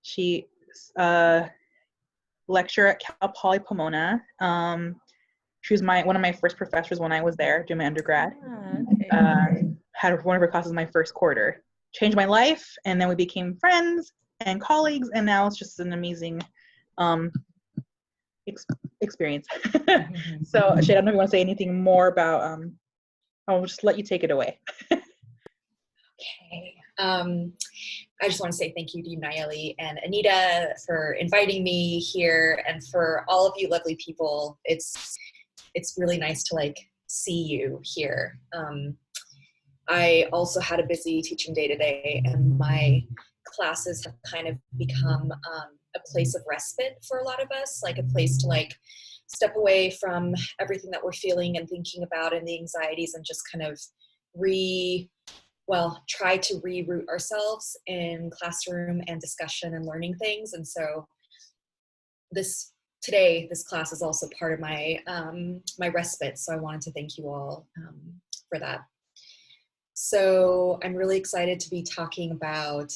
She's a lecturer at Cal Poly Pomona. She was one of my first professors when I was there doing my undergrad. Had one of her classes my first quarter. Changed my life, and then we became friends and colleagues, and now it's just an amazing experience. So, Shayda, I don't know if you want to say anything more about, I'll just let you take it away. Okay. I just want to say thank you to you, Nayeli and Anita, for inviting me here, and for all of you lovely people. It's really nice to like see you here. I also had a busy teaching day today, and my classes have kind of become a place of respite for a lot of us, like a place to like step away from everything that we're feeling and thinking about and the anxieties, and just kind of try to reroute ourselves in classroom and discussion and learning things. And so this class is also part of my my respite. So I wanted to thank you all for that. So I'm really excited to be talking about,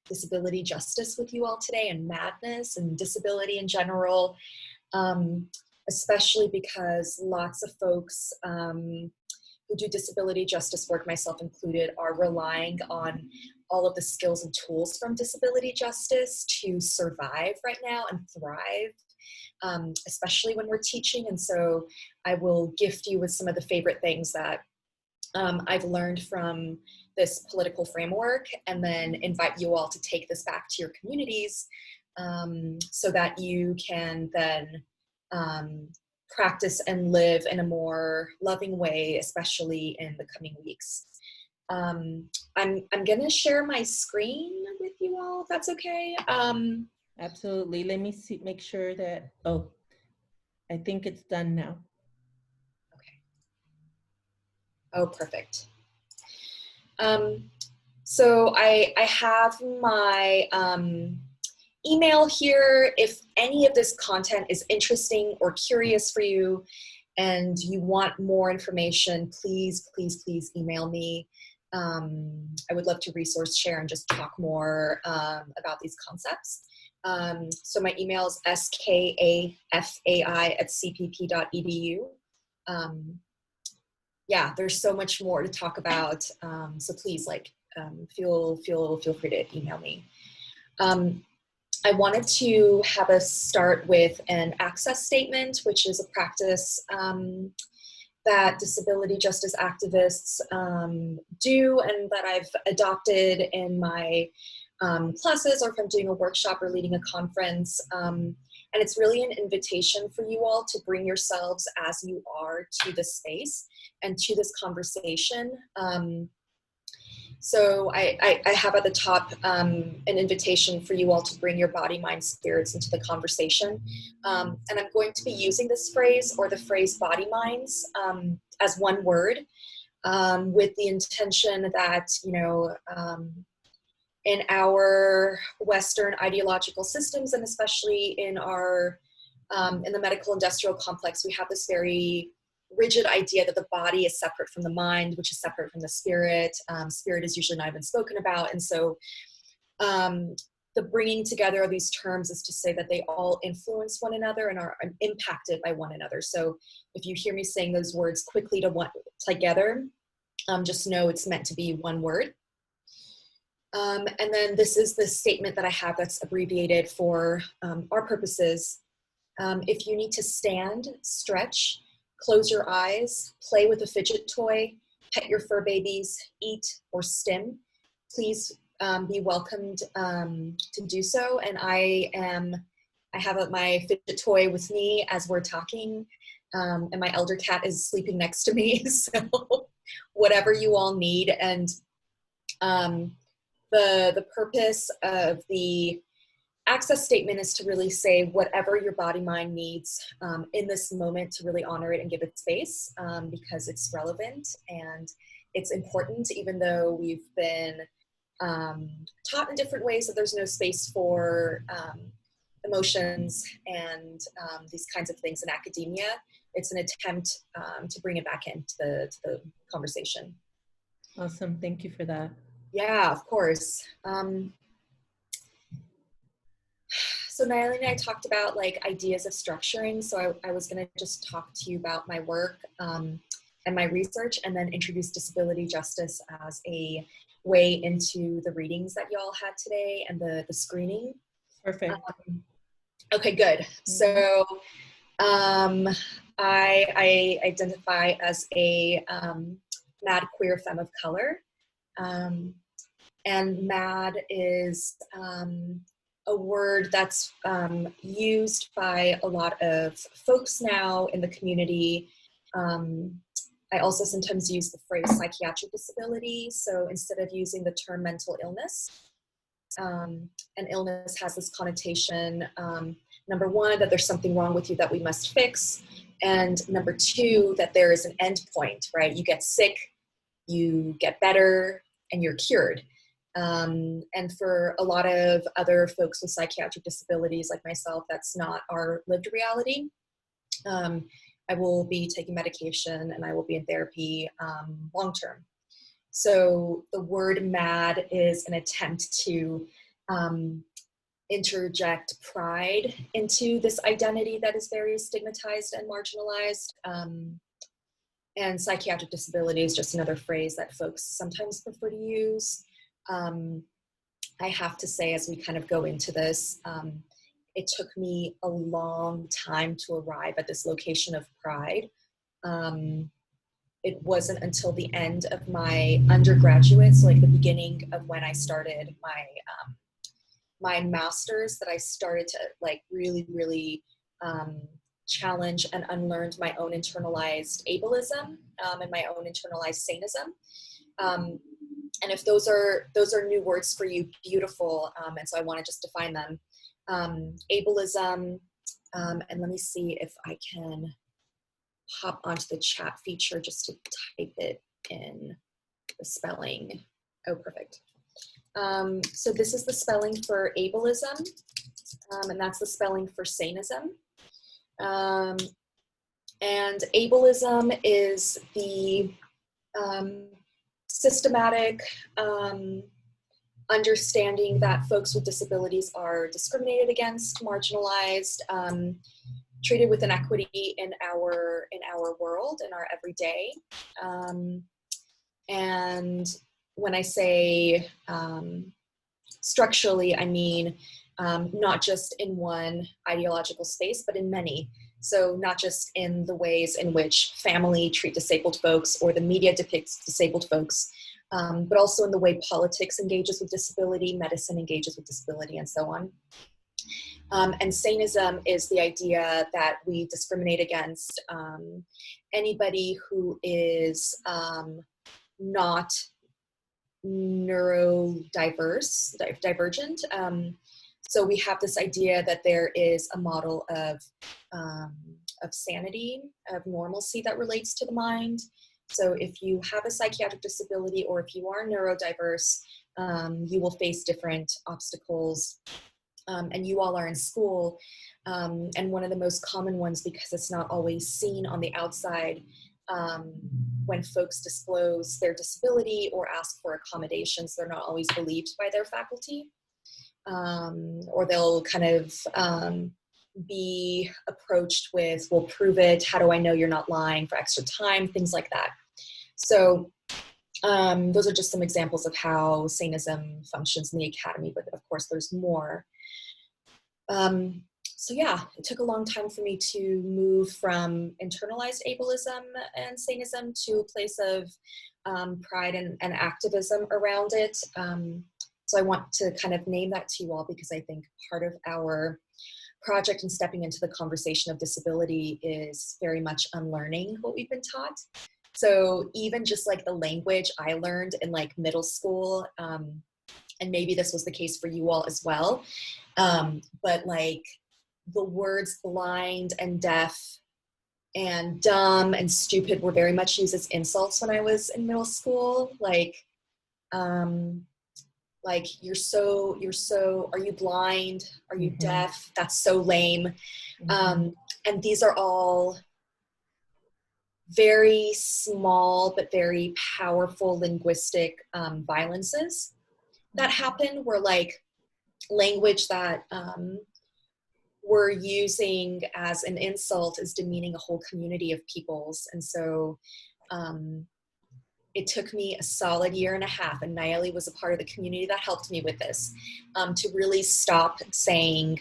disability justice with you all today, and madness and disability in general, especially because lots of folks who do disability justice work, myself included, are relying on all of the skills and tools from disability justice to survive right now and thrive, especially when we're teaching. And so I will gift you with some of the favorite things that I've learned from this political framework, and then invite you all to take this back to your communities so that you can then practice and live in a more loving way, especially in the coming weeks. I'm going to share my screen with you all, if that's okay. Absolutely. Let me see, make sure that, I think it's done now. Okay. Oh, perfect. So I have my email here. If any of this content is interesting or curious for you and you want more information, please, please, please email me. I would love to resource share and just talk more about these concepts. So my email is skafai@cpp.edu. Yeah, there's so much more to talk about. So please, feel free to email me. I wanted to have us start with an access statement, which is a practice that disability justice activists do, and that I've adopted in my classes, or if I'm doing a workshop or leading a conference. And it's really an invitation for you all to bring yourselves as you are to this space and to this conversation. So I have at the top an invitation for you all to bring your body, mind, spirits into the conversation. And I'm going to be using this phrase, or the phrase body, minds, as one word, with the intention that, in our Western ideological systems, and especially in our in the medical industrial complex, we have this very rigid idea that the body is separate from the mind, which is separate from the spirit. Spirit is usually not even spoken about. And so the bringing together of these terms is to say that they all influence one another and are impacted by one another. So if you hear me saying those words quickly together, just know it's meant to be one word. And then this is the statement that I have that's abbreviated for our purposes. If you need to stand, stretch, close your eyes, play with a fidget toy, pet your fur babies, eat, or stim, please be welcomed to do so. And I have my fidget toy with me as we're talking, and my elder cat is sleeping next to me. So whatever you all need. And the purpose of the access statement is to really say whatever your body mind needs in this moment, to really honor it and give it space, because it's relevant and it's important, even though we've been taught in different ways that there's no space for emotions and these kinds of things in academia. It's an attempt to bring it back into the conversation. Awesome. Thank you for that. Yeah, of course. So Nayeli and I talked about like ideas of structuring. So I was going to just talk to you about my work and my research, and then introduce disability justice as a way into the readings that y'all had today and the screening. Perfect. Okay, good. So I identify as a mad queer femme of color. And mad is a word that's used by a lot of folks now in the community. I also sometimes use the phrase psychiatric disability. So instead of using the term mental illness, an illness has this connotation, number one, that there's something wrong with you that we must fix. And number two, that there is an end point, right? You get sick, you get better, and you're cured. And for a lot of other folks with psychiatric disabilities like myself, that's not our lived reality. I will be taking medication and I will be in therapy long-term. So the word mad is an attempt to interject pride into this identity that is very stigmatized and marginalized. And psychiatric disability is just another phrase that folks sometimes prefer to use. I have to say, as we kind of go into this, it took me a long time to arrive at this location of pride. It wasn't until the end of my undergraduate, so like the beginning of when I started my master's, that I started to like really challenge and unlearned my own internalized ableism and my own internalized sanism. And if those are new words for you, beautiful. And so I want to just define them. Ableism, and let me see if I can hop onto the chat feature just to type it in the spelling. Oh, perfect. So this is the spelling for ableism, and that's the spelling for sanism. And ableism is the systematic understanding that folks with disabilities are discriminated against, marginalized, treated with inequity in our world, in our everyday. And when I say structurally, I mean not just in one ideological space, but in many. So not just in the ways in which family treat disabled folks or the media depicts disabled folks, but also in the way politics engages with disability, medicine engages with disability, and so on. And sanism is the idea that we discriminate against anybody who is not neurodiverse, divergent. So we have this idea that there is a model of sanity, of normalcy that relates to the mind. So if you have a psychiatric disability or if you are neurodiverse, you will face different obstacles. And you all are in school. And one of the most common ones, because it's not always seen on the outside, when folks disclose their disability or ask for accommodations, they're not always believed by their faculty. Or they'll kind of be approached with, well, prove it. How do I know you're not lying, for extra time? Things like that. So those are just some examples of how sanism functions in the academy, but of course there's more. So yeah, it took a long time for me to move from internalized ableism and sanism to a place of pride and activism around it. So I want to kind of name that to you all, because I think part of our project and stepping into the conversation of disability is very much unlearning what we've been taught. So even just like the language I learned in like middle school, and maybe this was the case for you all as well, but like the words blind and deaf and dumb and stupid were very much used as insults when I was in middle school. Like you're so, are you blind? Are you deaf? That's so lame. And these are all very small but very powerful linguistic violences that happen, where like language that we're using as an insult is demeaning a whole community of peoples. And so it took me a solid year and a half, and Nayeli was a part of the community that helped me with this, to really stop saying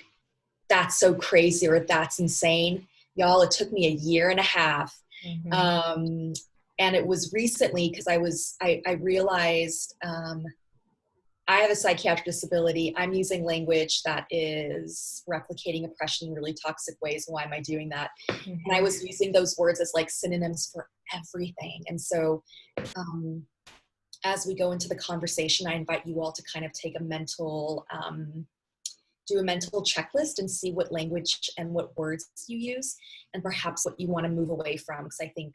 that's so crazy or that's insane. Y'all, it took me a year and a half. Mm-hmm. And it was recently because I realized I have a psychiatric disability. I'm using language that is replicating oppression in really toxic ways. Why am I doing that? Mm-hmm. And I was using those words as like synonyms for everything. And so as we go into the conversation, I invite you all to kind of take a mental, do a mental checklist and see what language and what words you use, and perhaps what you want to move away from. Because I think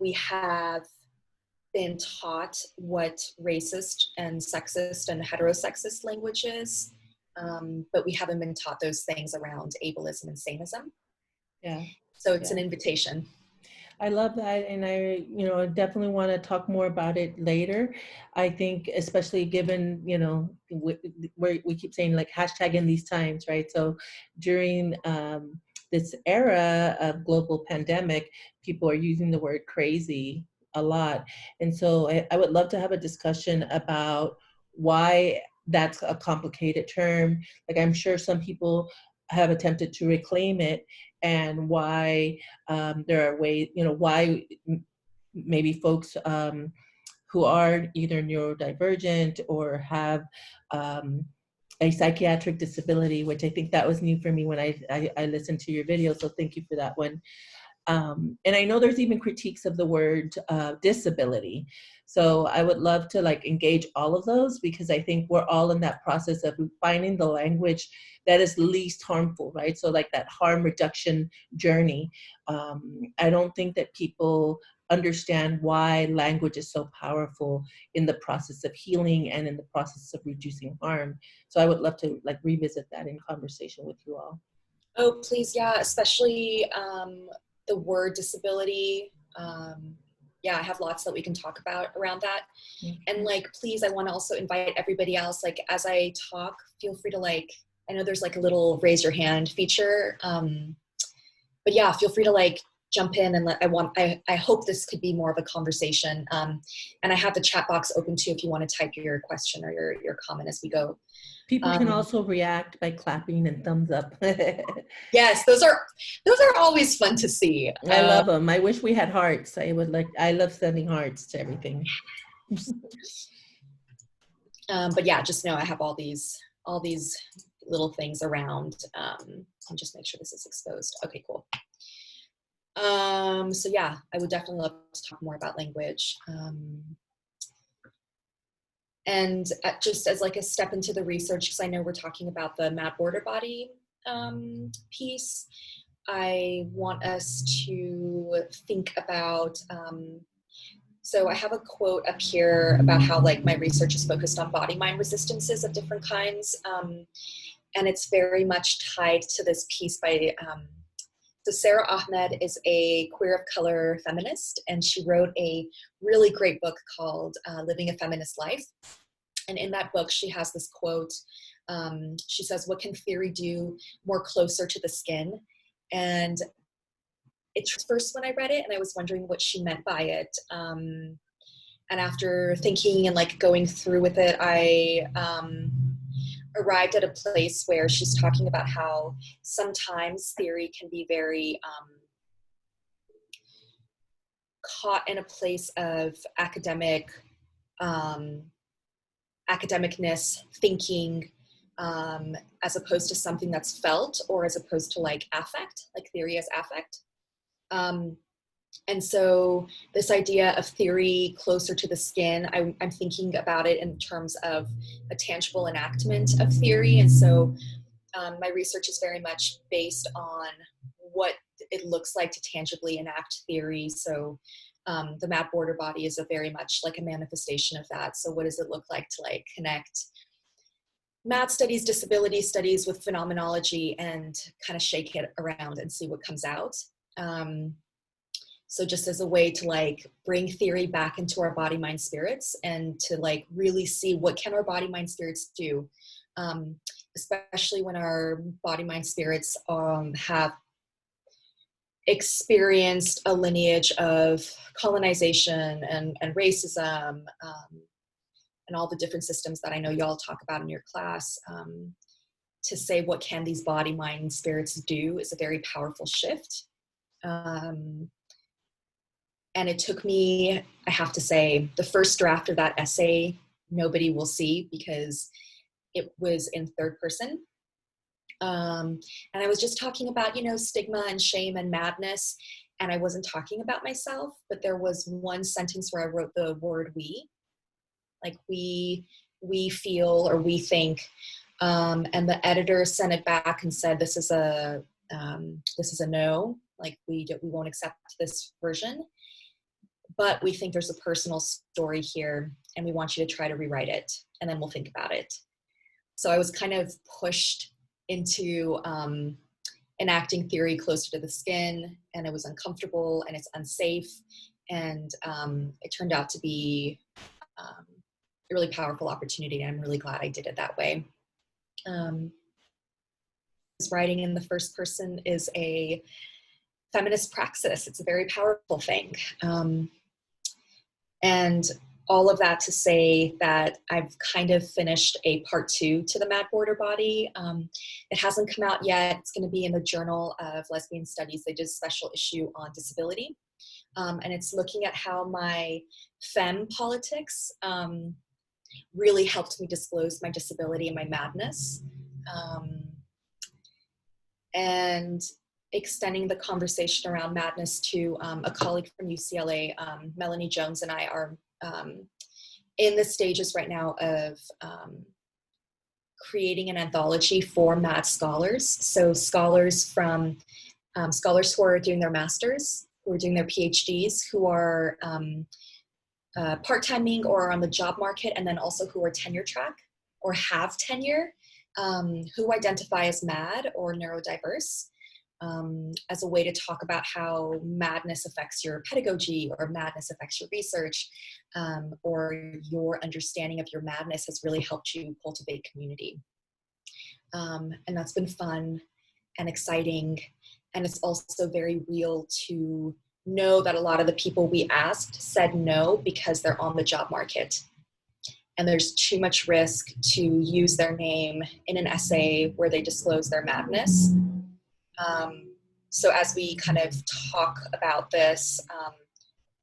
we have been taught what racist and sexist and heterosexist language is, but we haven't been taught those things around ableism and saneism. Yeah. So it's an invitation. I love that, and I, definitely want to talk more about it later. I think, especially given, we keep saying like hashtag in these times, right? So during this era of global pandemic, people are using the word crazy a lot, and so I would love to have a discussion about why that's a complicated term. Like, I'm sure some people have attempted to reclaim it, and why there are ways, why maybe folks who are either neurodivergent or have a psychiatric disability, which I think that was new for me when I listened to your video, so thank you for that one. And I know there's even critiques of the word disability. So I would love to like engage all of those, because I think we're all in that process of finding the language that is least harmful, right? So like that harm reduction journey. I don't think that people understand why language is so powerful in the process of healing and in the process of reducing harm. So I would love to like revisit that in conversation with you all. Oh, please. Yeah. Especially the word disability. Yeah, I have lots that we can talk about around that. Mm-hmm. And like, please, I want to also invite everybody else, like, as I talk, feel free to like, I know there's like a little raise your hand feature. But yeah, feel free to like jump in, and I hope this could be more of a conversation. And I have the chat box open too, if you want to type your question or your comment as we go. People can also react by clapping and thumbs up. Yes, those are always fun to see. I love them. I wish we had hearts. I love sending hearts to everything. But yeah, just know I have all these little things around. And just make sure this is exposed. Okay, cool. So yeah, I would definitely love to talk more about language. And just as like a step into the research, because I know we're talking about the mad border body piece, I want us to think about, so I have a quote up here about how like my research is focused on body-mind resistances of different kinds. And it's very much tied to this piece by, so Sarah Ahmed is a queer of color feminist, and she wrote a really great book called Living a Feminist Life. And in that book, she has this quote. She says, "What can theory do more closer to the skin?" And it's first when I read it, and I was wondering what she meant by it. And after thinking and like going through with it, I arrived at a place where she's talking about how sometimes theory can be very caught in a place of academicness, thinking, as opposed to something that's felt, or as opposed to like affect, like theory as affect. And so this idea of theory closer to the skin, I'm thinking about it in terms of a tangible enactment of theory. And so my research is very much based on what it looks like to tangibly enact theory. So the map border body is a very much like a manifestation of that. So what does it look like to like connect math studies, disability studies with phenomenology, and kind of shake it around and see what comes out. So just as a way to like bring theory back into our body, mind, spirits, and to like really see what can our body, mind, spirits do, especially when our body, mind, spirits have experienced a lineage of colonization and racism, and all the different systems that I know y'all talk about in your class. To say what can these body, mind, spirits do is a very powerful shift. And it took me, I have to say, the first draft of that essay, nobody will see because it was in third person. And I was just talking about, stigma and shame and madness. And I wasn't talking about myself, but there was one sentence where I wrote the word we, like we feel or we think. And the editor sent it back and said, this is a no, like we won't accept this version. But we think there's a personal story here and we want you to try to rewrite it and then we'll think about it. So I was kind of pushed into enacting theory closer to the skin, and it was uncomfortable and it's unsafe. And it turned out to be a really powerful opportunity, and I'm really glad I did it that way. Writing in the first person is a feminist praxis. It's a very powerful thing. And all of that to say that I've kind of finished a part 2 to the Mad Border Body. It hasn't come out yet. It's going to be in the Journal of Lesbian Studies. They did a special issue on disability. And it's looking at how my femme politics really helped me disclose my disability and my madness. And extending the conversation around madness to a colleague from UCLA, Melanie Jones, and I are in the stages right now of creating an anthology for mad scholars. So scholars from scholars who are doing their masters, who are doing their PhDs, who are part-timing or on the job market, and then also who are tenure track or have tenure, who identify as mad or neurodiverse, as a way to talk about how madness affects your pedagogy or madness affects your research, or your understanding of your madness has really helped you cultivate community. And that's been fun and exciting. And it's also very real to know that a lot of the people we asked said no because they're on the job market. And there's too much risk to use their name in an essay where they disclose their madness. So as we kind of talk about this,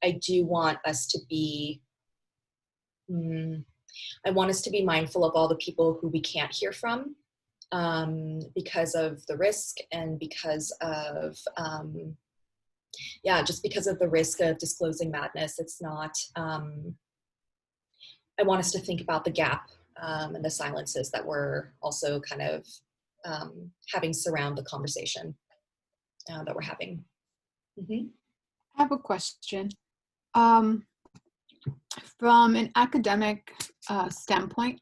I do want us to be, I want us to be mindful of all the people who we can't hear from because of the risk and because of, just because of the risk of disclosing madness. It's not, I want us to think about the gap and the silences that we're also kind of having surround the conversation that we're having. Mm-hmm. I have a question. From an academic standpoint,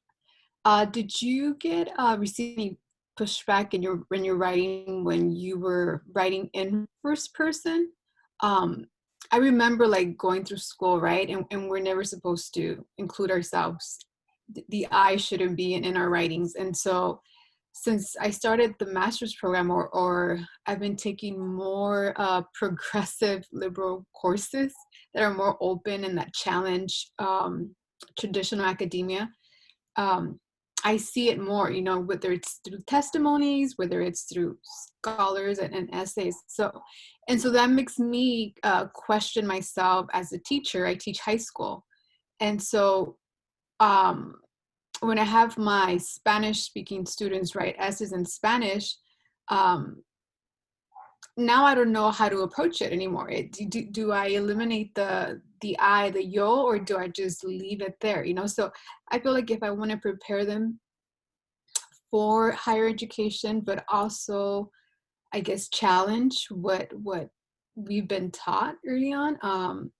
did you receive any pushback in your writing when you were writing in first person? I remember like going through school, right? And we're never supposed to include ourselves. The I shouldn't be in our writings. And so since I started the master's program, or I've been taking more progressive liberal courses that are more open and that challenge traditional academia, I see it more, whether it's through testimonies, whether it's through scholars and essays. So that makes me question myself as a teacher. I teach high school. And so when I have my Spanish speaking students write essays in Spanish, now I don't know how to approach it anymore. Do I eliminate the I, the yo, or do I just leave it there? So I feel like if I want to prepare them for higher education, but also, I guess, challenge what we've been taught early on,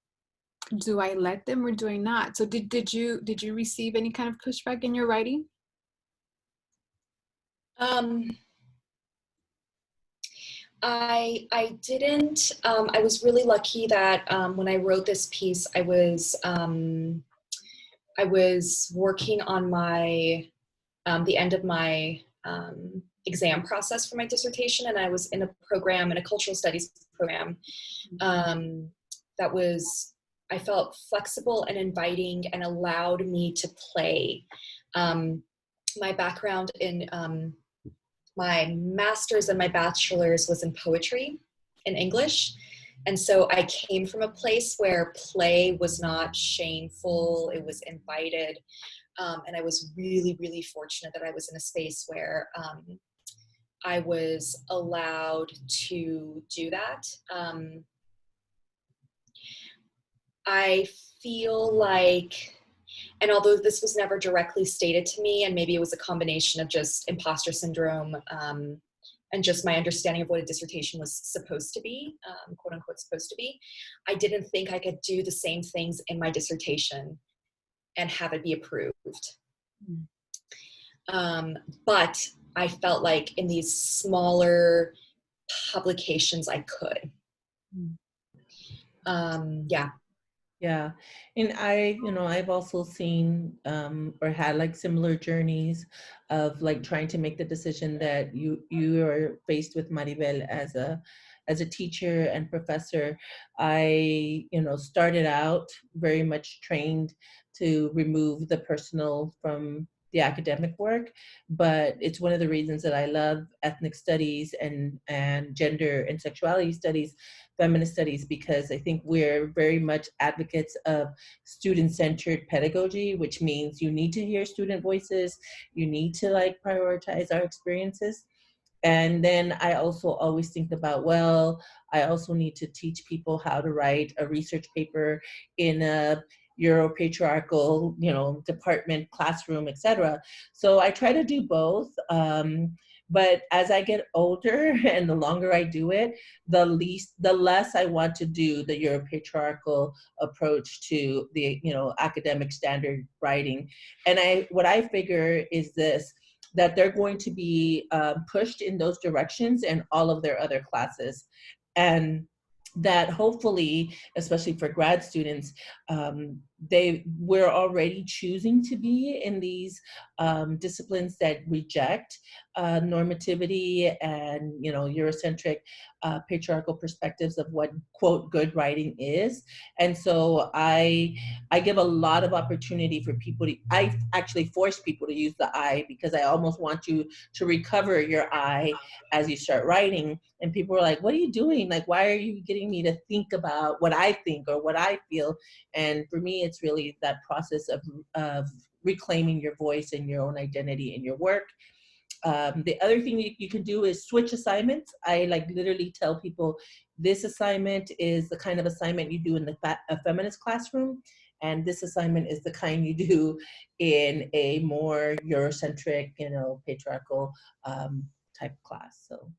do I let them or do I not? So did you receive any kind of pushback in your writing? I didn't. I was really lucky that when I wrote this piece, I was working on my the end of my exam process for my dissertation, and I was in a program, in a cultural studies program, that was, I felt flexible and inviting and allowed me to play. My background in my master's and my bachelor's was in poetry in English. And so I came from a place where play was not shameful, it was invited. And I was really, really fortunate that I was in a space where I was allowed to do that. I feel like, and although this was never directly stated to me, and maybe it was a combination of just imposter syndrome and just my understanding of what a dissertation was supposed to be, quote unquote supposed to be, I didn't think I could do the same things in my dissertation and have it be approved. But I felt like in these smaller publications I could. Yeah. Yeah. And I've also seen or had like similar journeys of like trying to make the decision that you are faced with, Maribel, as a teacher and professor. I, started out very much trained to remove the personal from the academic work, but it's one of the reasons that I love ethnic studies and gender and sexuality studies, feminist studies, because I think we're very much advocates of student-centered pedagogy, which means you need to hear student voices, you need to like prioritize our experiences. And then I also always think about, well, I also need to teach people how to write a research paper in a Euro-patriarchal, department, classroom, etc. So I try to do both. But as I get older and the longer I do it, the less I want to do the Euro-patriarchal approach to the, academic standard writing. And what I figure is this, that they're going to be pushed in those directions in all of their other classes. And that hopefully, especially for grad students, we're already choosing to be in these disciplines that reject normativity and Eurocentric patriarchal perspectives of what quote good writing is. And so I give a lot of opportunity for people I actually force people to use the I, because I almost want you to recover your I as you start writing. And people are like, what are you doing? Like, why are you getting me to think about what I think or what I feel? And for me, it's really that process of reclaiming your voice and your own identity in your work. The other thing you can do is switch assignments. I literally tell people this assignment is the kind of assignment you do in a feminist classroom, and this assignment is the kind you do in a more Eurocentric, patriarchal type class. So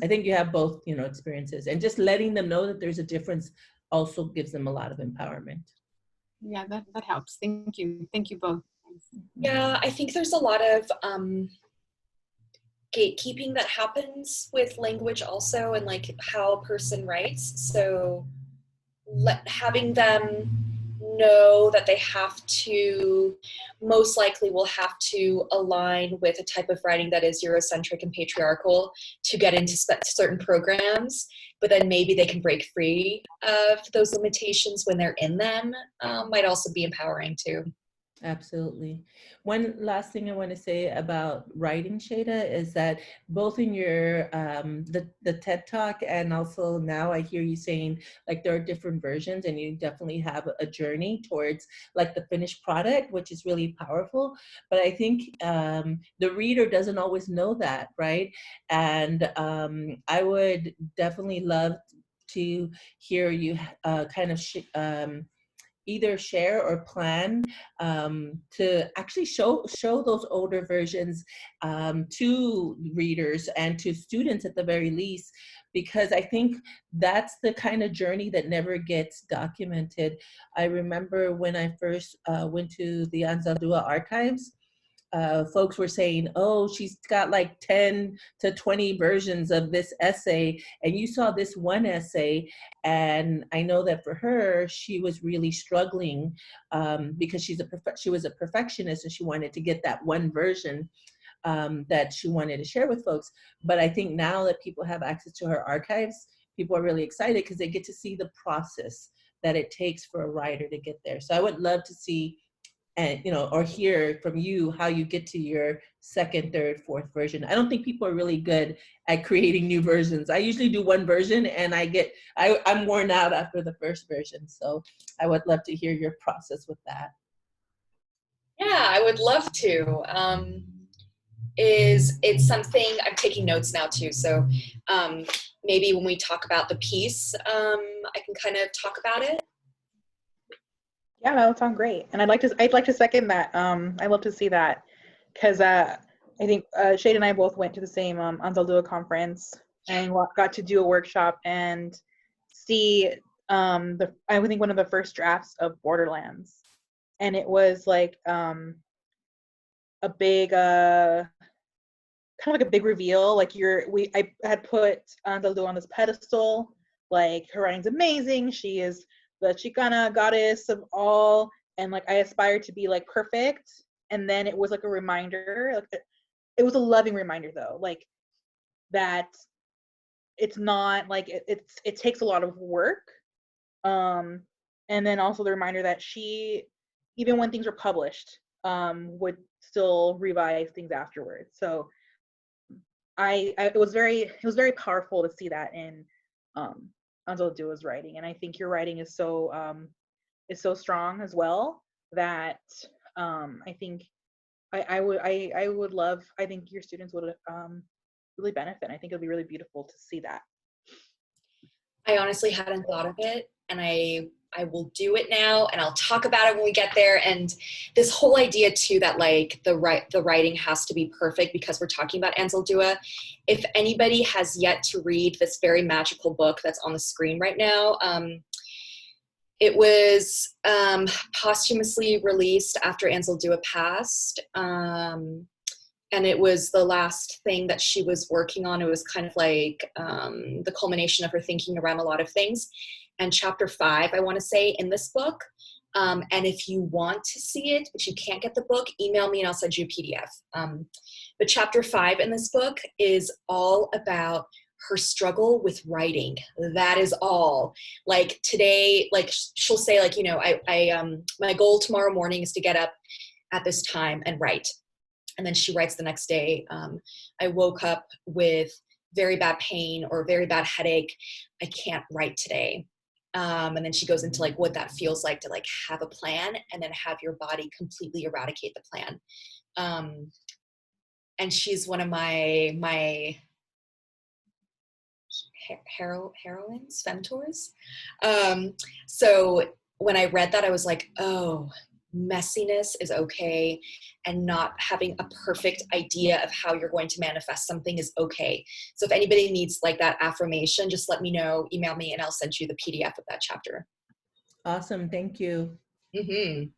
I think you have both, experiences, and just letting them know that there's a difference also gives them a lot of empowerment. Yeah, that helps. Thank you. Thank you both. Yeah, I think there's a lot of gatekeeping that happens with language also, and like how a person writes. So having them know that they have to, most likely will have to align with a type of writing that is Eurocentric and patriarchal to get into certain programs, but then maybe they can break free of those limitations when they're in them, might also be empowering too. Absolutely. One last thing I want to say about writing, Shayda, is that both in your the TED Talk and also now I hear you saying like there are different versions, and you definitely have a journey towards like the finished product, which is really powerful. But I think the reader doesn't always know that, right? And I would definitely love to hear you kind of either share or plan to actually show those older versions to readers and to students at the very least, because I think that's the kind of journey that never gets documented. I remember when I first went to the Anzaldúa archives, folks were saying, oh, she's got like 10 to 20 versions of this essay, and you saw this one essay. And I know that for her, she was really struggling because she was a perfectionist, and she wanted to get that one version that she wanted to share with folks. But I think now that people have access to her archives, people are really excited because they get to see the process that it takes for a writer to get there. So I would love to see, and or hear from you how you get to your second, third, fourth version. I don't think people are really good at creating new versions. I usually do one version, and I'm worn out after the first version. So I would love to hear your process with that. Yeah, I would love to. It's something I'm taking notes now too. So maybe when we talk about the piece, I can kind of talk about it. Yeah, that would sound great. And I'd like to second that. I'd love to see that, because I think Shayda and I both went to the same Untitled conference and got to do a workshop and see I think one of the first drafts of Borderlands, and it was like a big kind of like a big reveal. Like I had put Untitled on this pedestal, like her writing's amazing. She is the Chicana goddess of all, and like I aspire to be like perfect. And then it was like a reminder, like it was a loving reminder though, like that it's not like it takes a lot of work. And then also the reminder that she, even when things were published, would still revise things afterwards. So it was very powerful to see that in Untitled Dua's writing, and I think your writing is so strong as well that I think I would love. I think your students would really benefit. I think it'll be really beautiful to see that. I honestly hadn't thought of it, and I will do it now, and I'll talk about it when we get there. And this whole idea too that like the writing has to be perfect because we're talking about Untitled Dua. If anybody has yet to read this very magical book that's on the screen right now, it was posthumously released after Untitled Dua passed. And it was the last thing that she was working on. It was kind of like the culmination of her thinking around a lot of things. And chapter 5, I want to say, in this book. And if you want to see it, but you can't get the book, email me and I'll send you a PDF. But chapter 5 in this book is all about her struggle with writing. That is all. Like today, like she'll say, like, my goal tomorrow morning is to get up at this time and write. And then she writes the next day, I woke up with very bad pain or very bad headache. I can't write today. And then she goes into like what that feels like to like have a plan and then have your body completely eradicate the plan. And she's one of my heroines, femtors. So when I read that, I was like, oh, messiness is okay, and not having a perfect idea of how you're going to manifest something is okay. So if anybody needs like that affirmation, just let me know, email me, and I'll send you the PDF of that chapter. Awesome, thank you. Mm-hmm.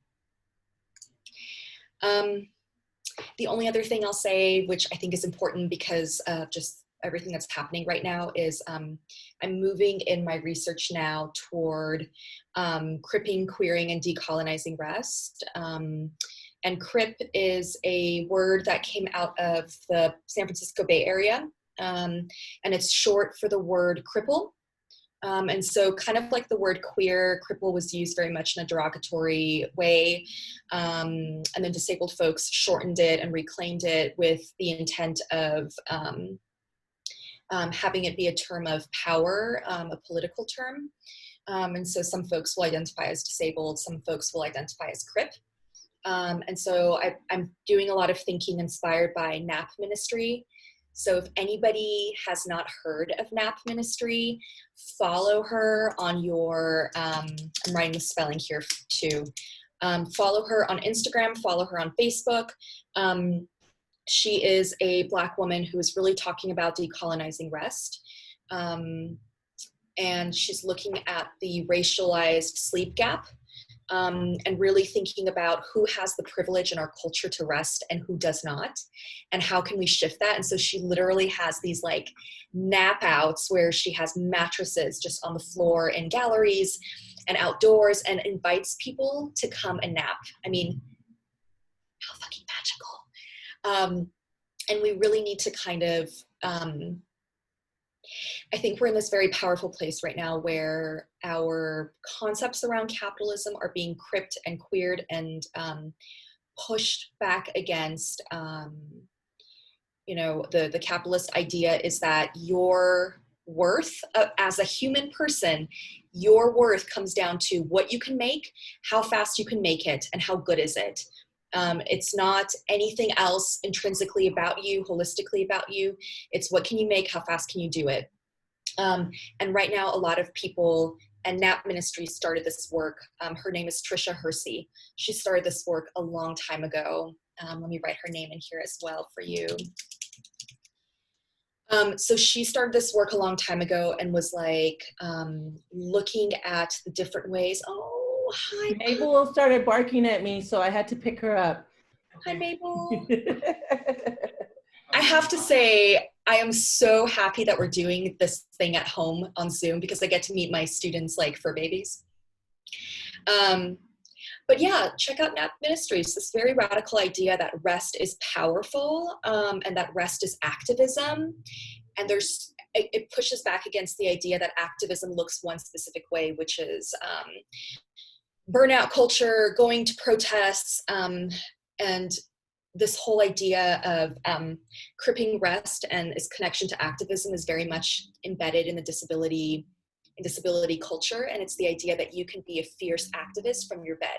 The only other thing I'll say, which I think is important because of just everything that's happening right now, is I'm moving in my research now toward cripping, queering, and decolonizing rest. And crip is a word that came out of the San Francisco Bay Area, and it's short for the word cripple. And so kind of like the word queer, cripple was used very much in a derogatory way. And then disabled folks shortened it and reclaimed it with the intent of having it be a term of power, a political term. And so some folks will identify as disabled, some folks will identify as crip. And so I'm doing a lot of thinking inspired by NAP Ministry. So if anybody has not heard of NAP Ministry, follow her on your, I'm writing the spelling here too. Follow her on Instagram, follow her on Facebook. She is a Black woman who is really talking about decolonizing rest. And she's looking at the racialized sleep gap and really thinking about who has the privilege in our culture to rest and who does not, and how can we shift that. And so she literally has these like nap outs where she has mattresses just on the floor in galleries and outdoors, and invites people to come and nap. I mean, how fucking magical. And we really need to kind of, I think we're in this very powerful place right now where our concepts around capitalism are being crimped and queered and pushed back against, you know, the capitalist idea is that your worth as a human person, your worth comes down to what you can make, how fast you can make it, and how good is it. It's not anything else intrinsically about you, holistically about you. It's what can you make, how fast can you do it. And right now, a lot of people, and NAP Ministry started this work. Her name is Trisha Hersey. She started this work a long time ago. Let me write her name in here as well for you. So she started this work a long time ago and was like looking at the different ways. Oh, hi. Mabel started barking at me, so I had to pick her up. Hi, Mabel. I have to say, I am so happy that we're doing this thing at home on Zoom because I get to meet my students like fur babies. But yeah, check out NAP Ministries, this very radical idea that rest is powerful and that rest is activism. And it pushes back against the idea that activism looks one specific way, which is burnout culture, going to protests, and this whole idea of cripping rest and its connection to activism is very much embedded in the disability culture. And it's the idea that you can be a fierce activist from your bed,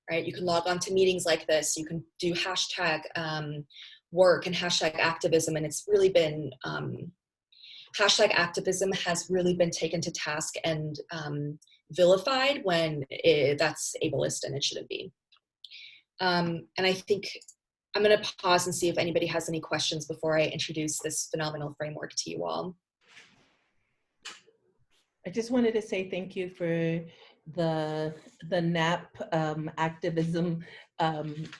right? You can log on to meetings like this. You can do hashtag work and hashtag activism. And it's really been, hashtag activism has really been taken to task and vilified when that's ableist and it shouldn't be. And I think I'm going to pause and see if anybody has any questions before I introduce this phenomenal framework to you all. I just wanted to say thank you for the NAP activism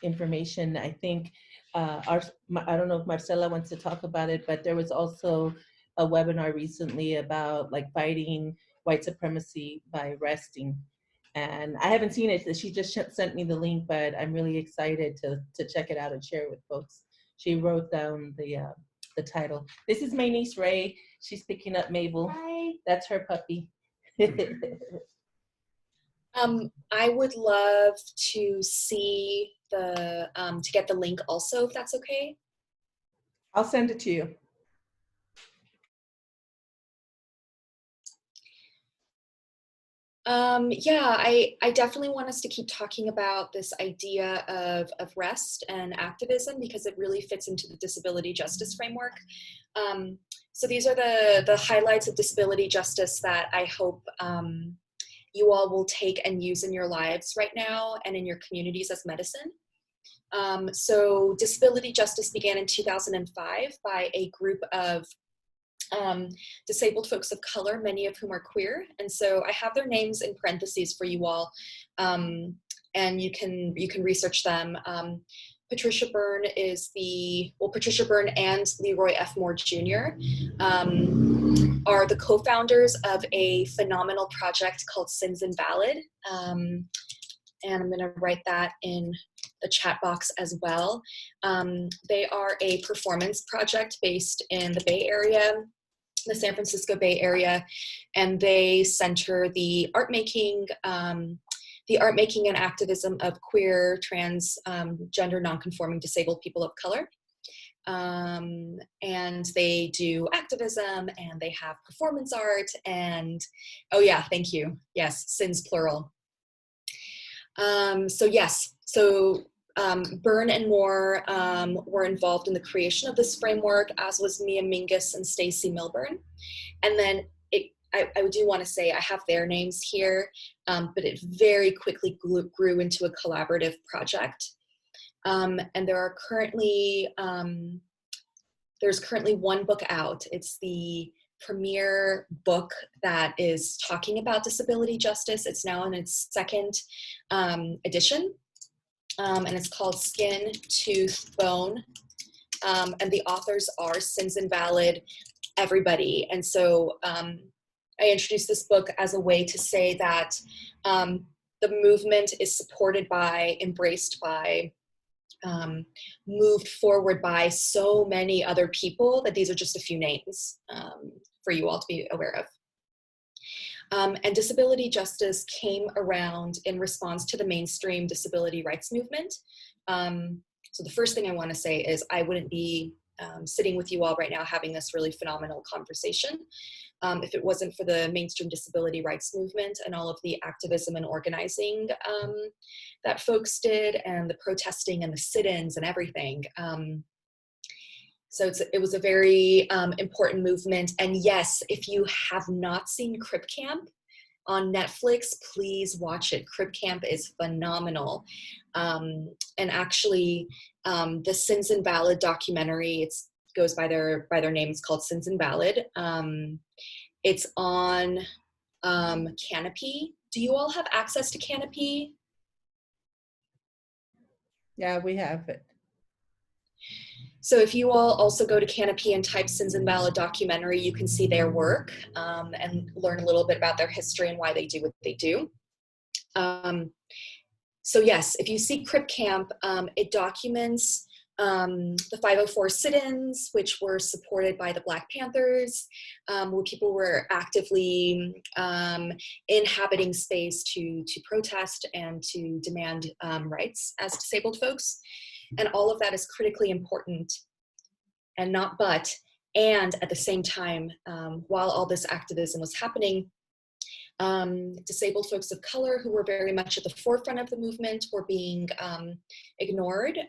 information. I think I don't know if Marcela wants to talk about it, but there was also a webinar recently about like fighting white supremacy by resting. And I haven't seen it. She just sent me the link, but I'm really excited to check it out and share it with folks. She wrote down the title. This is my niece, Ray. She's picking up Mabel. Hi. That's her puppy. I would love to see to get the link also, if that's okay. I'll send it to you. Yeah, I definitely want us to keep talking about this idea of rest and activism because it really fits into the disability justice framework. So these are the highlights of disability justice that I hope you all will take and use in your lives right now and in your communities as medicine. So disability justice began in 2005 by a group of disabled folks of color, many of whom are queer. And so I have their names in parentheses for you all, and you can research them. Patricia Byrne Patricia Byrne and Leroy F. Moore Jr. Are the co-founders of a phenomenal project called Sins Invalid. And I'm gonna write that in the chat box as well. They are a performance project based in the Bay Area, the San Francisco Bay Area, and they center the art making and activism of queer, trans, gender nonconforming disabled people of color. And they do activism and they have performance art and, oh yeah, thank you. Yes, Sins plural. So yes, Byrne and Moore were involved in the creation of this framework, as was Mia Mingus and Stacy Milburn. And then I do want to say I have their names here, but it very quickly grew into a collaborative project. And there's currently one book out. It's the premier book that is talking about disability justice. It's now in its second edition, and it's called Skin, Tooth, Bone. And the authors are Sins Invalid, everybody. And so I introduced this book as a way to say that the movement is supported by, embraced by, moved forward by so many other people that these are just a few names for you all to be aware of. And disability justice came around in response to the mainstream disability rights movement. So the first thing I want to say is I wouldn't be sitting with you all right now having this really phenomenal conversation if it wasn't for the mainstream disability rights movement and all of the activism and organizing that folks did, and the protesting and the sit-ins and everything. So it was a very important movement. And yes, if you have not seen Crip Camp on Netflix, please watch it. Crip Camp is phenomenal. And actually, the Sins Invalid documentary, it goes by their name, it's called Sins Invalid. It's on Canopy. Do you all have access to Canopy? Yeah, we have it. So if you all also go to Canopy and type Sins Invalid documentary, you can see their work and learn a little bit about their history and why they do what they do. So yes, if you see Crip Camp, it documents the 504 sit-ins, which were supported by the Black Panthers, where people were actively inhabiting space to protest and to demand rights as disabled folks. And all of that is critically important, and and at the same time, while all this activism was happening, disabled folks of color who were very much at the forefront of the movement were being ignored.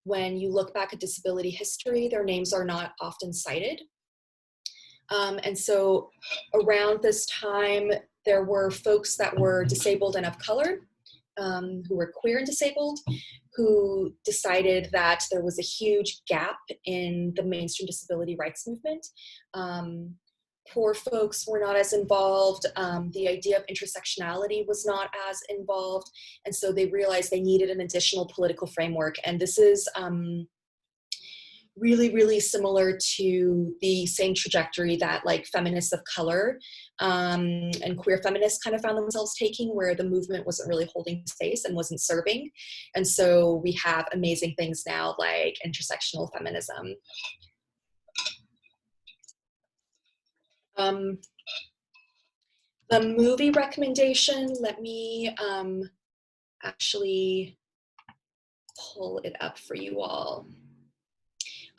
When you look back at disability history, their names are not often cited. And so around this time, there were folks that were disabled and of color, who were queer and disabled, who decided that there was a huge gap in the mainstream disability rights movement. Poor folks were not as involved. The idea of intersectionality was not as involved. And so they realized they needed an additional political framework. And this is really, really similar to the same trajectory that like feminists of color and queer feminists kind of found themselves taking, where the movement wasn't really holding space and wasn't serving. And so we have amazing things now like intersectional feminism. The movie recommendation, let me actually pull it up for you all.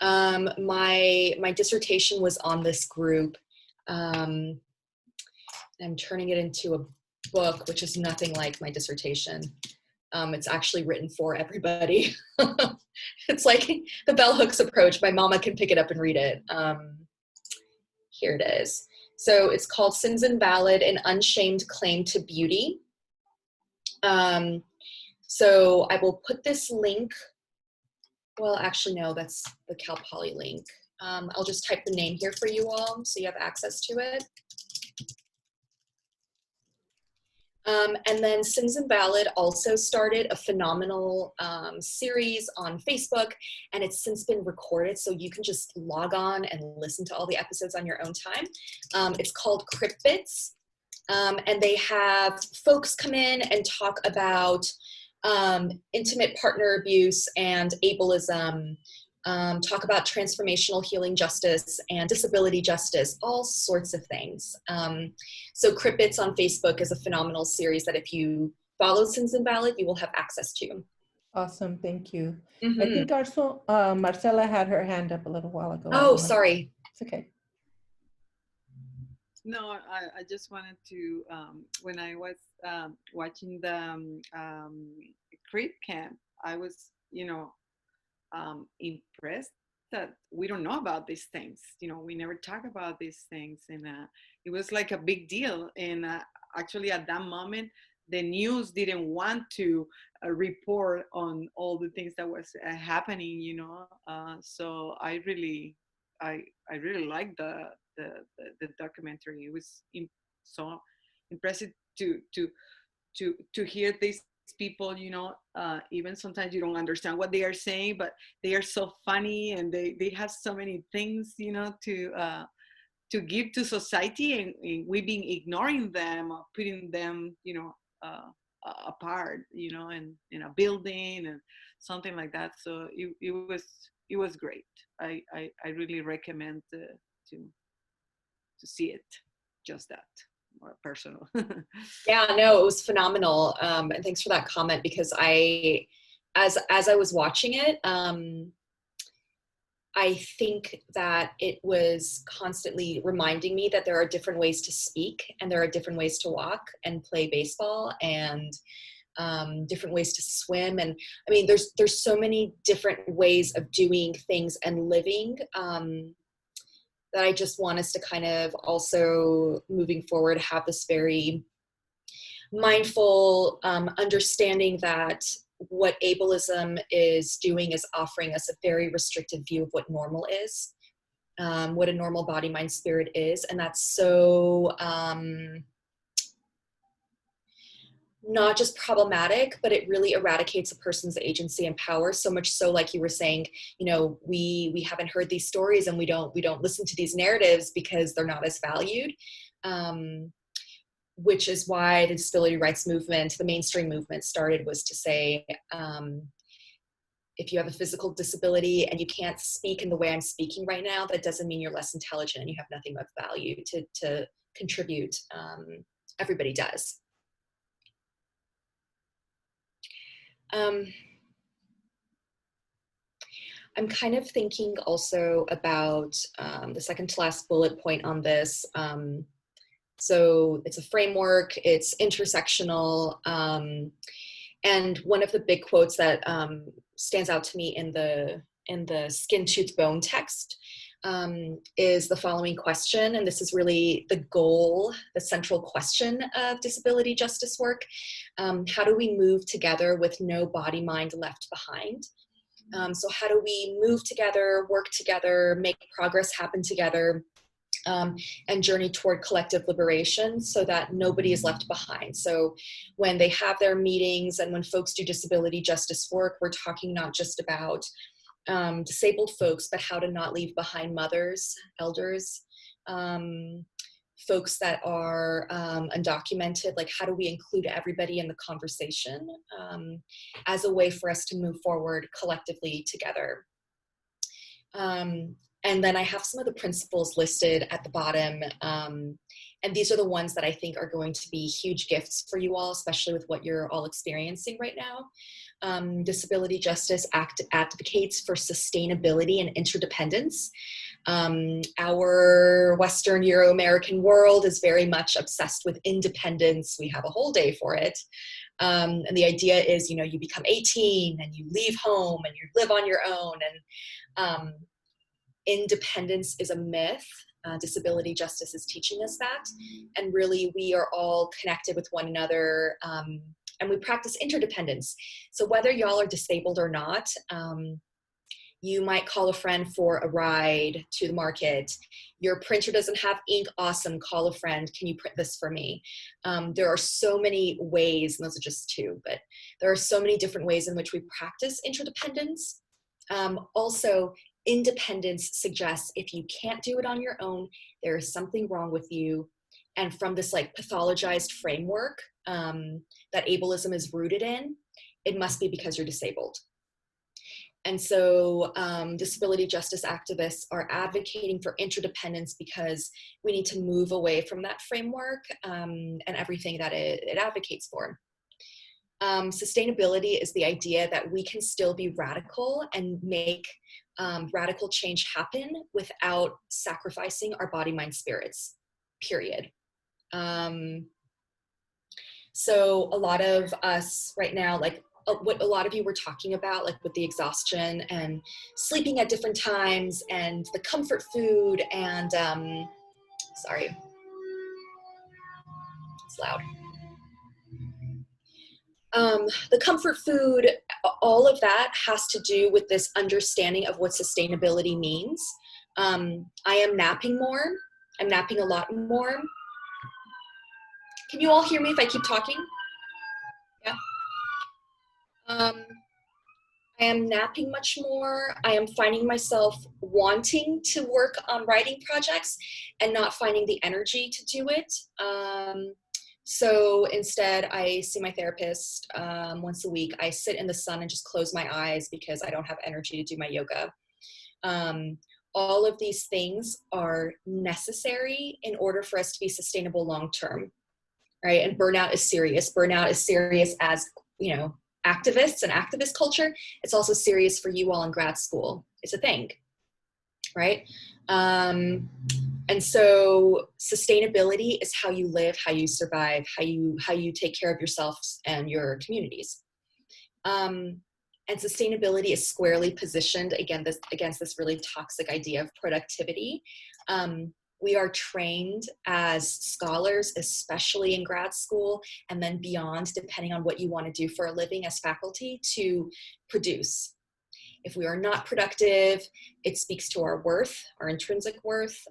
My dissertation was on this group. I'm turning it into a book, which is nothing like my dissertation. It's actually written for everybody. It's like the bell hooks approach. My mama can pick it up and read it. Here it is. So it's called Sins Invalid, an Unshamed Claim to Beauty. So I will put this link. Well, actually, no, that's the Cal Poly link. I'll just type the name here for you all so you have access to it. And then Sins Invalid also started a phenomenal series on Facebook, and it's since been recorded, so you can just log on and listen to all the episodes on your own time. It's called Crip Bits, and they have folks come in and talk about intimate partner abuse and ableism, talk about transformational healing justice and disability justice, all sorts of things. So Crip Bits on Facebook is a phenomenal series that if you follow Sins Invalid, you will have access to. Awesome, thank you. Mm-hmm. I think also Marcela had her hand up a little while ago. Oh, sorry. It's okay. No, I just wanted to, when I was watching the Crip Camp, I was, impressed that we don't know about these things. We never talk about these things, and it was like a big deal. And actually, at that moment, the news didn't want to report on all the things that was happening. So I really like the documentary. It was so impressive to hear these people, you know, even sometimes you don't understand what they are saying, but they are so funny, and they have so many things, you know, to give to society, and we've been ignoring them, or putting them, you know, apart, you know, in a building and something like that. So it was great. I really recommend to see it, just that, more personal. Yeah, no, it was phenomenal. And thanks for that comment, because as I was watching it, I think that it was constantly reminding me that there are different ways to speak, and there are different ways to walk and play baseball, and different ways to swim. And I mean, there's so many different ways of doing things and living, that I just want us to kind of also, moving forward, have this very mindful understanding that what ableism is doing is offering us a very restricted view of what normal is, what a normal body, mind, spirit is. And that's so not just problematic, but it really eradicates a person's agency and power. So much so, like you were saying, you know, we haven't heard these stories, and we don't listen to these narratives because they're not as valued. Which is why the disability rights movement, the mainstream movement, started, was to say, if you have a physical disability and you can't speak in the way I'm speaking right now, that doesn't mean you're less intelligent and you have nothing of value to contribute. Everybody does. I'm kind of thinking also about the second to last bullet point on this. So it's a framework, it's intersectional, and one of the big quotes that stands out to me in the Skin, Tooth, Bone text is the following question, and this is really the goal, the central question of disability justice work. How do we move together with no body, mind left behind? So how do we move together, work together, make progress happen together, and journey toward collective liberation so that nobody is left behind? So when they have their meetings and when folks do disability justice work, we're talking not just about disabled folks, but how to not leave behind mothers, elders, folks that are undocumented. Like, how do we include everybody in the conversation as a way for us to move forward collectively together? And then I have some of the principles listed at the bottom. And these are the ones that I think are going to be huge gifts for you all, especially with what you're all experiencing right now. Disability justice advocates for sustainability and interdependence. Our Western Euro-American world is very much obsessed with independence. We have a whole day for it. And the idea is, you know, you become 18 and you leave home and you live on your own. And independence is a myth. Disability justice is teaching us that. And really, we are all connected with one another, and we practice interdependence. So whether y'all are disabled or not, you might call a friend for a ride to the market. Your printer doesn't have ink, awesome, call a friend, can you print this for me? There are so many ways, and those are just two, but there are so many different ways in which we practice interdependence. Also, independence suggests if you can't do it on your own, there is something wrong with you. And from this like pathologized framework that ableism is rooted in, it must be because you're disabled. And so disability justice activists are advocating for interdependence because we need to move away from that framework and everything that it advocates for. Sustainability is the idea that we can still be radical and make radical change happen without sacrificing our body, mind, spirits, period. So a lot of us right now, like what a lot of you were talking about, like with the exhaustion and sleeping at different times and the comfort food and, sorry, it's loud. The comfort food, all of that has to do with this understanding of what sustainability means. I am napping more. I'm napping a lot more. Can you all hear me if I keep talking? Yeah. I am napping much more. I am finding myself wanting to work on writing projects and not finding the energy to do it. So instead, I see my therapist once a week. I sit in the sun and just close my eyes because I don't have energy to do my yoga. All of these things are necessary in order for us to be sustainable long-term, right? And burnout is serious. Burnout is serious as, you know, activists and activist culture. It's also serious for you all in grad school. It's a thing, right? And so sustainability is how you live, how you survive, how you take care of yourselves and your communities. And sustainability is squarely positioned against this really toxic idea of productivity. We are trained as scholars, especially in grad school, and then beyond, depending on what you want to do for a living as faculty, to produce. If we are not productive, it speaks to our worth, our intrinsic worth.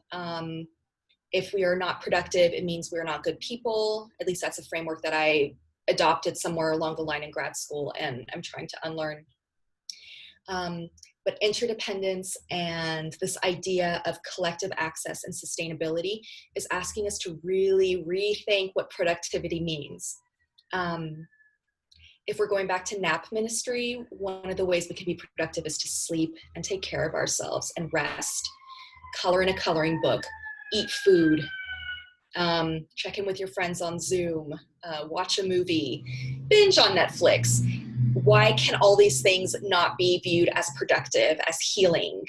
If we are not productive, it means we're not good people. At least that's a framework that I adopted somewhere along the line in grad school, and I'm trying to unlearn. But interdependence and this idea of collective access and sustainability is asking us to really rethink what productivity means. If we're going back to nap ministry, one of the ways we can be productive is to sleep and take care of ourselves and rest, color in a coloring book, eat food, check in with your friends on Zoom, watch a movie, binge on Netflix. Why can all these things not be viewed as productive, as healing?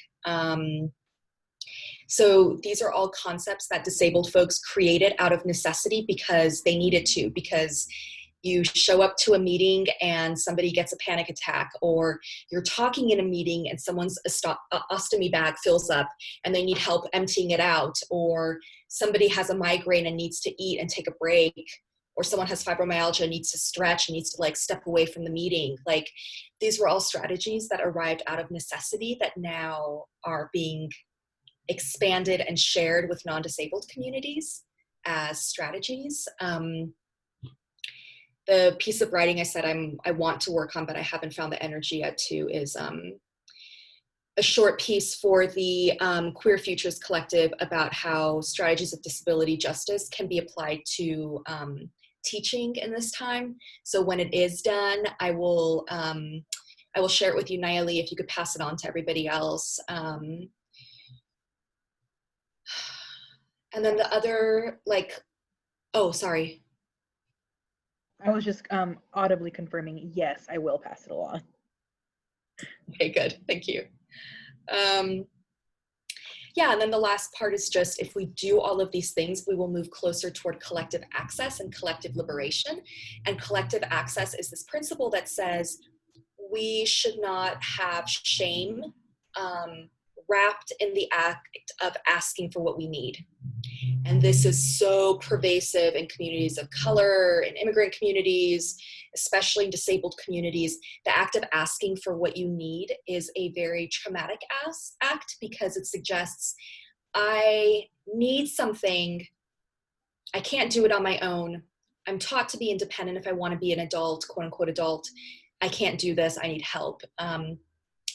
So these are all concepts that disabled folks created out of necessity because they needed to, because you show up to a meeting and somebody gets a panic attack, or you're talking in a meeting and someone's ostomy bag fills up and they need help emptying it out, or somebody has a migraine and needs to eat and take a break, or someone has fibromyalgia and needs to stretch and needs to like step away from the meeting. Like, these were all strategies that arrived out of necessity that now are being expanded and shared with non-disabled communities as strategies. The piece of writing I said I want to work on, but I haven't found the energy yet to, is a short piece for the Queer Futures Collective about how strategies of disability justice can be applied to teaching in this time. So when it is done, I will share it with you, Nayeli, if you could pass it on to everybody else. And then the other, like, oh, sorry. I was just audibly confirming, yes, I will pass it along. Okay, good, thank you. Yeah, and then the last part is just, if we do all of these things, we will move closer toward collective access and collective liberation. And collective access is this principle that says we should not have shame wrapped in the act of asking for what we need. And this is so pervasive in communities of color, in immigrant communities, especially in disabled communities. The act of asking for what you need is a very traumatic act, because it suggests, I need something, I can't do it on my own. I'm taught to be independent if I want to be an adult, quote unquote adult. I can't do this, I need help.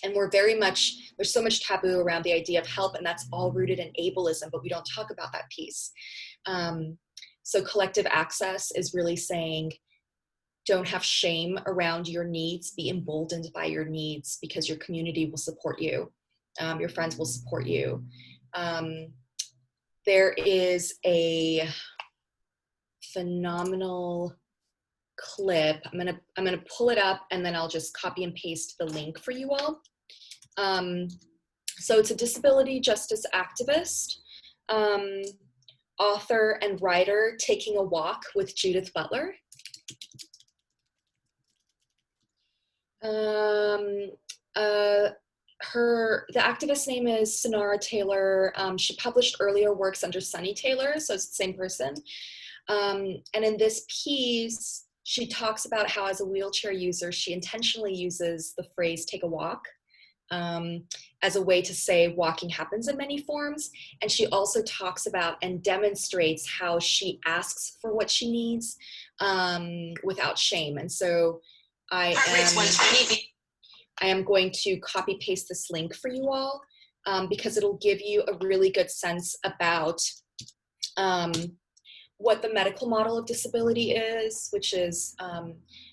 And we're very much, there's so much taboo around the idea of help, and that's all rooted in ableism, but we don't talk about that piece. So collective access is really saying, don't have shame around your needs, be emboldened by your needs, because your community will support you. Your friends will support you. There is a phenomenal clip. I'm gonna pull it up, and then I'll just copy and paste the link for you all. So it's a disability justice activist, author and writer, taking a walk with Judith Butler. The activist name is Sonara Taylor. She published earlier works under Sunny Taylor, so it's the same person. And in this piece, she talks about how, as a wheelchair user, she intentionally uses the phrase "take a walk," as a way to say walking happens in many forms. And she also talks about and demonstrates how she asks for what she needs without shame. And so I am going to copy paste this link for you all because it'll give you a really good sense about what the medical model of disability is, which is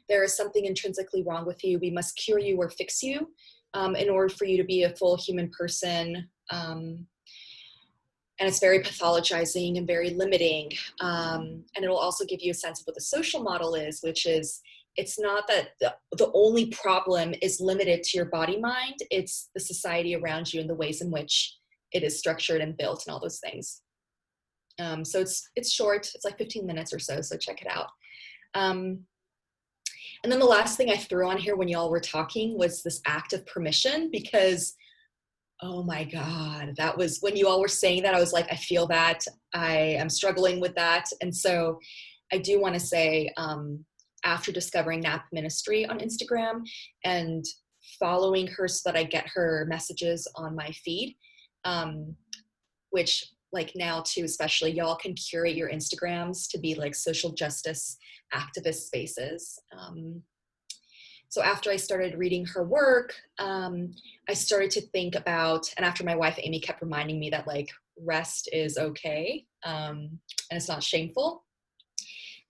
there is something intrinsically wrong with you. We must cure you or fix you in order for you to be a full human person. And it's very pathologizing and very limiting. And it'll also give you a sense of what the social model is, which is, it's not that the only problem is limited to your body mind, it's the society around you and the ways in which it is structured and built and all those things. So it's short, it's like 15 minutes or so check it out. And then the last thing I threw on here when y'all were talking was this act of permission, because, oh my God, that was, when you all were saying that, I was like, I feel that, I am struggling with that. And so I do want to say, after discovering Nap Ministry on Instagram and following her so that I get her messages on my feed, which like now too, especially, y'all can curate your Instagrams to be like social justice activist spaces. So after I started reading her work, I started to think about, and after my wife Amy kept reminding me that like rest is okay and it's not shameful,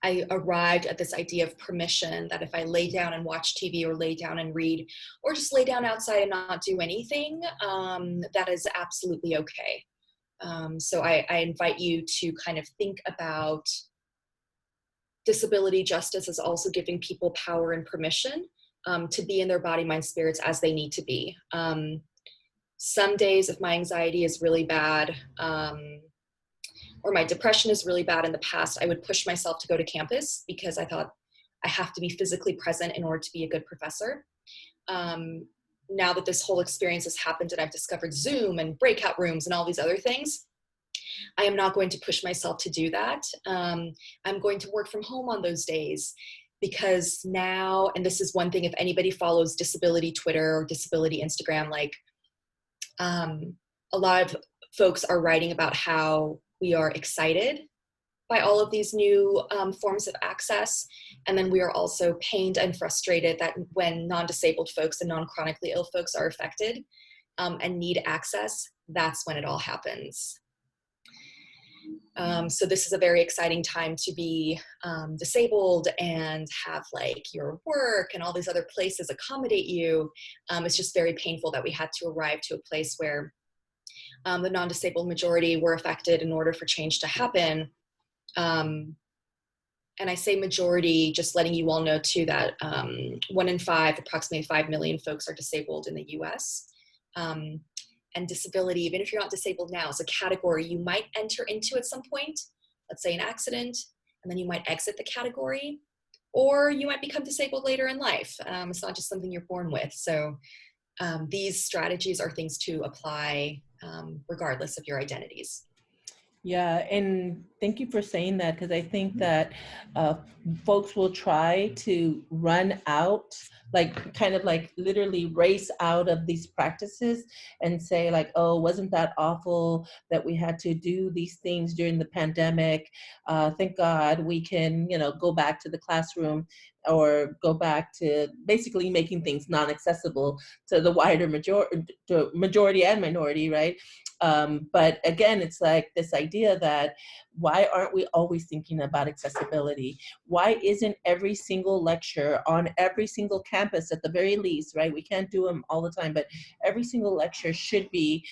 I arrived at this idea of permission, that if I lay down and watch TV or lay down and read, or just lay down outside and not do anything, that is absolutely okay. So I invite you to kind of think about disability justice as also giving people power and permission to be in their body, mind, spirits as they need to be. Some days if my anxiety is really bad, or my depression is really bad in the past, I would push myself to go to campus because I thought I have to be physically present in order to be a good professor. Now that this whole experience has happened and I've discovered Zoom and breakout rooms and all these other things, I am not going to push myself to do that. I'm going to work from home on those days because now, and this is one thing, if anybody follows disability Twitter or disability Instagram, like a lot of folks are writing about how we are excited by all of these new forms of access. And then we are also pained and frustrated that when non-disabled folks and non-chronically ill folks are affected and need access, that's when it all happens. So this is a very exciting time to be disabled and have like your work and all these other places accommodate you. It's just very painful that we had to arrive to a place where the non-disabled majority were affected in order for change to happen. And I say majority, just letting you all know too that 1 in 5, approximately 5 million folks are disabled in the US. And disability, even if you're not disabled now, is a category you might enter into at some point, let's say an accident, and then you might exit the category, or you might become disabled later in life. It's not just something you're born with. So these strategies are things to apply regardless of your identities. Yeah, and thank you for saying that, because I think that folks will try to run out, like kind of like literally race out of these practices and say like, oh, wasn't that awful that we had to do these things during the pandemic? Thank God we can, go back to the classroom or go back to basically making things non-accessible to the wider majority and minority, right? But again, it's like this idea that why aren't we always thinking about accessibility? Why isn't every single lecture on every single campus at the very least, right? We can't do them all the time, but every single lecture should be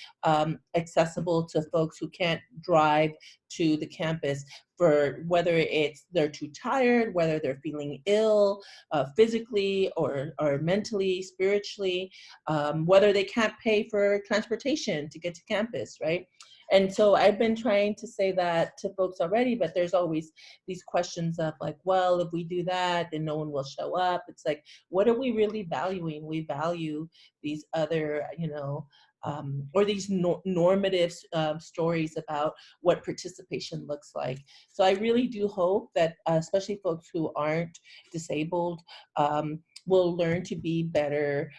accessible to folks who can't drive to the campus, for whether it's they're too tired, whether they're feeling ill physically or mentally, spiritually, whether they can't pay for transportation to get to campus, right? And so I've been trying to say that to folks already, but there's always these questions of like, well, if we do that, then no one will show up. It's like, what are we really valuing? We value these other, or these normative stories about what participation looks like. So I really do hope that, especially folks who aren't disabled, will learn to be better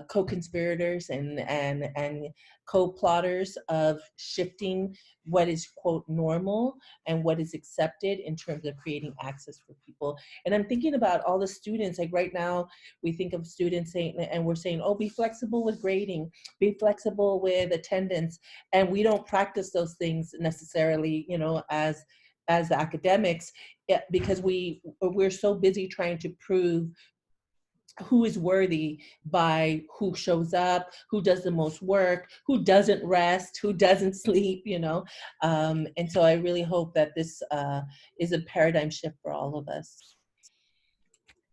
co-conspirators and co-plotters of shifting what is, quote, normal and what is accepted in terms of creating access for people. And I'm thinking about all the students, like right now, we think of students saying, and we're saying, oh, be flexible with grading, be flexible with attendance. And we don't practice those things necessarily, you know, as academics, because we're so busy trying to prove who is worthy by who shows up, who does the most work, who doesn't rest, who doesn't sleep, you know. And so I really hope that this is a paradigm shift for all of us.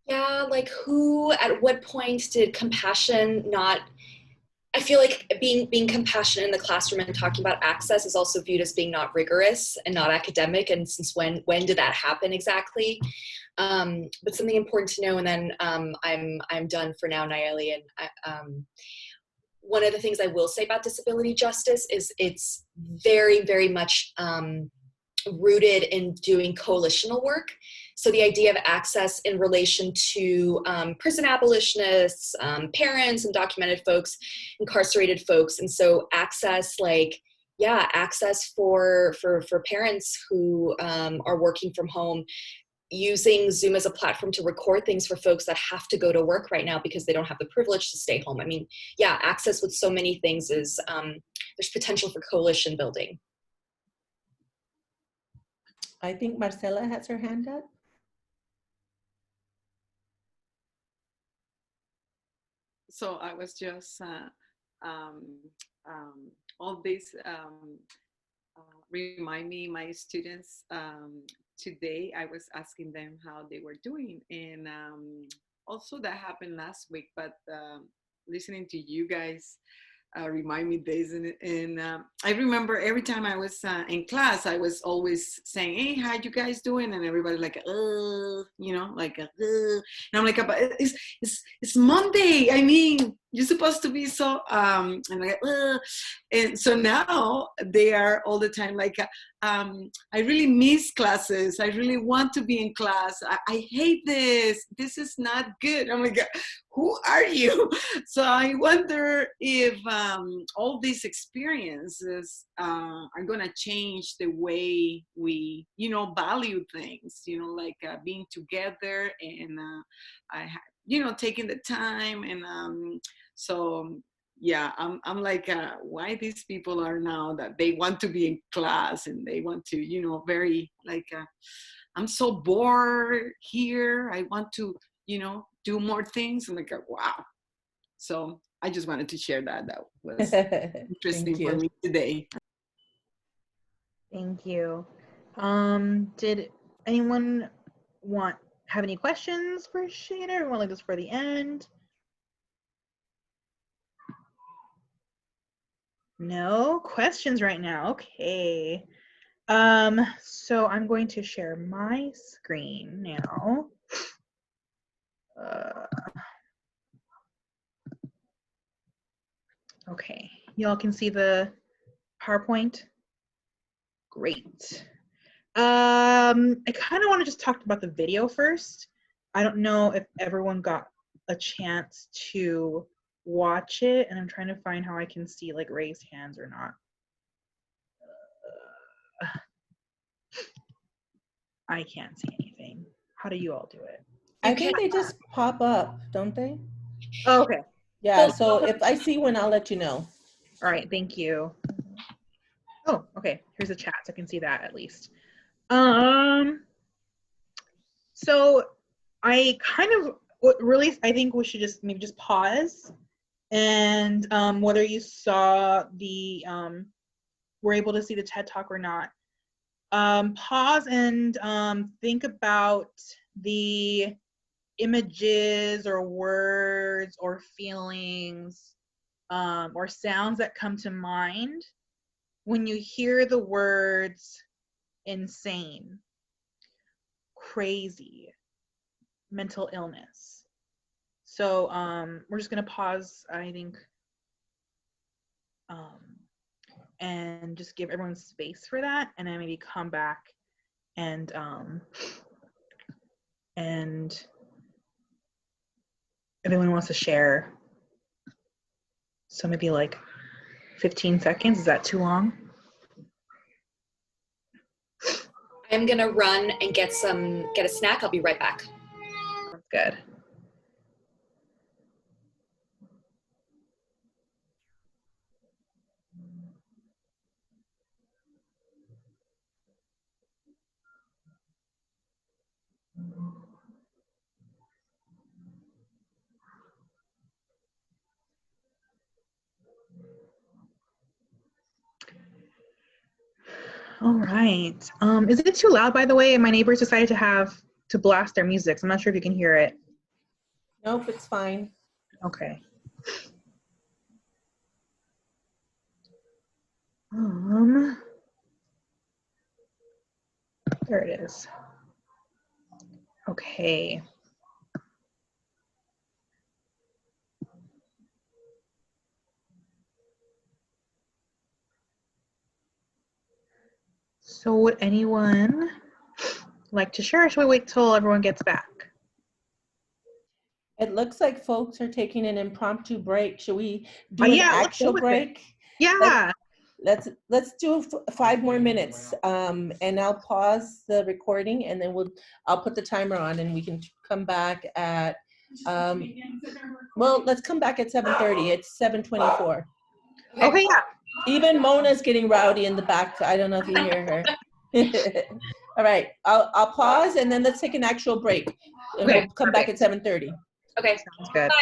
Yeah, like who, at what point did compassion not, I feel like being compassionate in the classroom and talking about access is also viewed as being not rigorous and not academic. And since when did that happen exactly? But something important to know, and then I'm done for now, Nayeli. And one of the things I will say about disability justice is it's very, very much rooted in doing coalitional work. So the idea of access in relation to prison abolitionists, parents, undocumented folks, incarcerated folks. And so access, like, yeah, access for parents who are working from home, using Zoom as a platform to record things for folks that have to go to work right now because they don't have the privilege to stay home. I mean, yeah, access with so many things is, there's potential for coalition building. I think Marcela has her hand up. So I was just all this remind me my students today. I was asking them how they were doing, and also that happened last week. But listening to you guys remind me days, and I remember every time I was in class, I was always saying, "Hey, how you guys doing?" And everybody like, you know, like, and I'm like, but it's Monday. I mean, you're supposed to be so, and like, and so now they are all the time like, I really miss classes. I really want to be in class. I hate this. This is not good. I'm like, who are you? So I wonder if all these experiences are going to change the way we, you know, value things, you know, like being together and, you know, taking the time. And so, yeah, I'm like, why these people are now that they want to be in class and they want to, you know, very like, I'm so bored here. I want to, you know, do more things. I'm like, wow. So I just wanted to share that. That was interesting for me today. Thank you. Did anyone have any questions for Shayda, or want to leave this for the end? No questions right now. Okay. So I'm going to share my screen now. Okay, y'all can see the PowerPoint? Great. I kind of want to just talk about the video first. I don't know if everyone got a chance to watch it, and I'm trying to find how I can see like raised hands or not. I can't see anything. How do you all do it? I think they just pop up, don't they? Oh, okay. Yeah, so if I see one, I'll let you know. All right, thank you. Oh, okay, here's the chat, so I can see that at least. So I kind of really, I think we should just maybe just pause, and whether you saw the, were able to see the TED Talk or not, pause and think about the images or words or feelings or sounds that come to mind when you hear the words insane, crazy, mental illness. So we're just gonna pause, I think, and just give everyone space for that, and then maybe come back and if anyone wants to share. So maybe like 15 seconds. Is that too long? I'm gonna run and get a snack. I'll be right back. That's good. All right. Is it too loud, by the way? My neighbors decided to blast their music. So I'm not sure if you can hear it. Nope, it's fine. Okay. There it is. Okay. So would anyone like to share, or should we wait till everyone gets back? It looks like folks are taking an impromptu break. Should we do an Yeah, actual break? Yeah. Let's do 5 more minutes, and I'll pause the recording, and then I'll put the timer on, and we can come back at well, let's come back at 7:30. It's 7:24. Okay, yeah. Even Mona's getting rowdy in the back. I don't know if you hear her. All right, I'll pause, and then let's take an actual break, and Okay, we'll come back at 7:30. Okay. Sounds good.